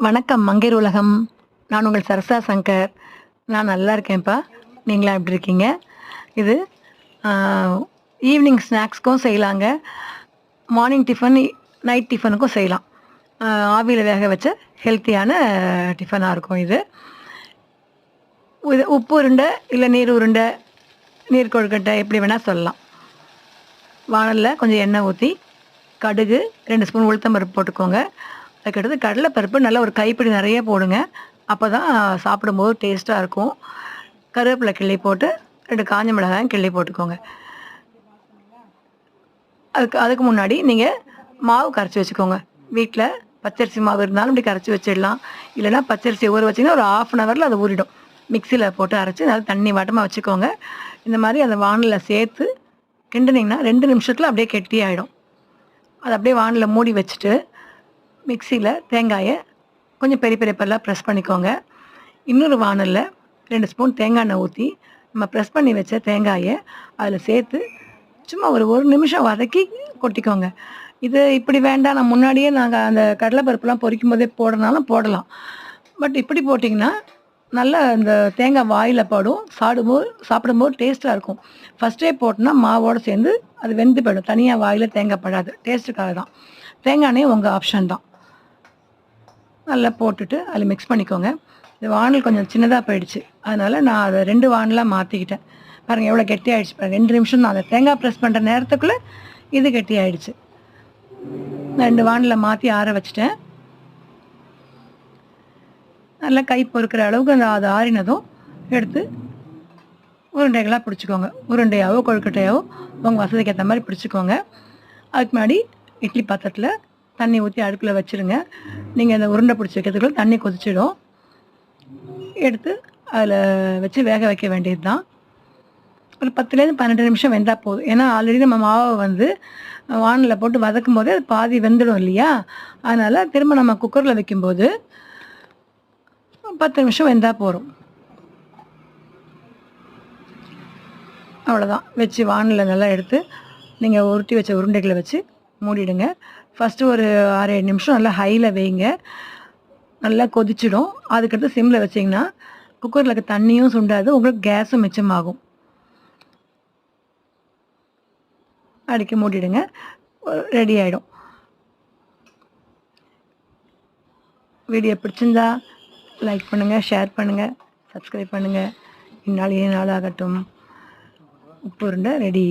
வணக்கம் மங்கையர் உலகம். நான் உங்கள் சரசா சங்கர். நான் நல்லா இருக்கேன்ப்பா. நீங்களா எப்படி இருக்கீங்க? இது ஈவினிங் ஸ்நாக்ஸ்க்கும் செய்யலாங்க. மார்னிங் டிஃபன், நைட் டிஃபனுக்கும் செய்யலாம். ஆவியில் வேக வச்ச ஹெல்த்தியான டிஃபனாக இருக்கும் இது. இது உப்பு உருண்டை இல்லை நீர் உருண்டை, நீர் கொழுக்கட்டை எப்படி வேணால் சொல்லலாம். வானலில் கொஞ்சம் எண்ணெய் ஊற்றி கடுகு 2 ஸ்பூன் உளுத்தம்பருப்பு போட்டுக்கோங்க. அதுக்கடுத்து கடலைப்பருப்பு நல்லா ஒரு கைப்பிடி நிறைய போடுங்க. அப்போ தான் சாப்பிடும்போது டேஸ்ட்டாக இருக்கும். கருவேப்பிலை கிள்ளி போட்டு 2 காஞ்ச மிளகாயும் கிள்ளி போட்டுக்கோங்க. அதுக்கு முன்னாடி நீங்கள் மாவு கரைச்சி வச்சுக்கோங்க. வீட்டில் பச்சரிசி மாவு இருந்தாலும் இப்படி கரைச்சி வச்சிடலாம். இல்லைனா பச்சரிசி ஊற வச்சிங்கன்னா ஒரு 1/2 ஹவரில் அது ஊறிடும். மிக்சியில் போட்டு அரைச்சி நல்லா தண்ணி வாட்டமாக வச்சுக்கோங்க. இந்த மாதிரி அந்த வானலில் சேர்த்து கிண்டுனிங்கன்னா 2 நிமிஷத்தில் அப்படியே கெட்டியாகிடும். அதை அப்படியே வானலில் மூடி வச்சுட்டு மிக்சியில் தேங்காயை கொஞ்சம் பெரிய பெரிய பல்லாக ப்ரெஸ் பண்ணிக்கோங்க. இன்னொரு வானலில் 2 ஸ்பூன் தேங்காய் எண்ணெய் ஊற்றி நம்ம ப்ரெஸ் பண்ணி வச்ச தேங்காயை அதில் சேர்த்து சும்மா ஒரு நிமிஷம் வதக்கி கொட்டிக்கோங்க. இது இப்படி வேண்டாம், நான் முன்னாடியே நாங்கள் அந்த கடலைப்பருப்புலாம் பொரிக்கும் போதே போடனாலும் போடலாம். பட் இப்படி போட்டிங்கன்னா நல்லா இந்த தேங்காய் வாயில் படும், சாப்பிடும்போது டேஸ்ட்டாக இருக்கும். ஃபஸ்ட்டே போட்டோன்னா மாவோடு சேர்ந்து அது வெந்து போயிடும். தனியாக வாயில் தேங்காய் படாது. டேஸ்ட்டுக்காக தான். தேங்காய் எண்ணெய் உங்கள் ஆப்ஷன் தான். நல்லா போட்டுட்டு அதில் மிக்ஸ் பண்ணிக்கோங்க. இந்த வானல் கொஞ்சம் சின்னதாக போயிடுச்சு, அதனால் நான் அதை 2 வானலாக மாற்றிக்கிட்டேன். பாருங்கள் எவ்வளோ கெட்டி ஆகிடுச்சு பாருங்கள். 2 நிமிஷம் தான். அந்த தேங்காய் ப்ரெஸ் பண்ணுற நேரத்துக்குள்ளே இது கெட்டி ஆகிடுச்சு. நான் 2 வானலில் மாற்றி ஆற வச்சுட்டேன். நல்லா கை பொறுக்கிற அளவுக்கு அது ஆறினதும் எடுத்து உருண்டைகளாக பிடிச்சிக்கோங்க. உருண்டையாவோ கொழுக்கட்டையாவோ உங்கள் வசதிக்கு ஏற்ற மாதிரி பிடிச்சிக்கோங்க. அதுக்கு முன்னாடி இட்லி பாத்திரத்தில் தண்ணி ஊற்றி அடுப்பில் வச்சுருங்க. நீங்கள் அந்த உருண்டை பிடிச்சி வைக்கிறதுக்குள்ள தண்ணி கொதிச்சிடும். எடுத்து அதில் வச்சு வேக வைக்க வேண்டியது தான். ஒரு 10லேருந்து 12 நிமிஷம் வெந்தால் போதும். ஏன்னா ஆல்ரெடி நம்ம மாவை வானலில் போட்டு வதக்கும் போதே அது பாதி வெந்துடும் இல்லையா? அதனால் திரும்ப நம்ம குக்கரில் வைக்கும்போது 10 நிமிஷம் வெந்தால் போதும். அவ்வளோதான். வச்சு வானலில் நல்லா எடுத்து நீங்கள் உருட்டி வச்ச உருண்டைகளை வச்சு மூடிடுங்க. ஃபஸ்ட்டு ஒரு 6-7 நிமிஷம் நல்லா ஹையில் வைங்க. நல்லா கொதிச்சிடும். அதுக்கடுத்து சிம்மில் வச்சிங்கன்னா குக்கரில் இருக்க தண்ணியும் சுண்டாது, உங்களுக்கு கேஸும் மிச்சமாகும். அடிக்க மூடிடுங்க. ரெடி ஆகிடும். வீடியோ பிடிச்சிருந்தா லைக் பண்ணுங்கள், ஷேர் பண்ணுங்கள், சப்ஸ்கிரைப் பண்ணுங்கள். இந்நாள் இனிய நாள் ஆகட்டும். உப்பு உருண்டை ரெடி.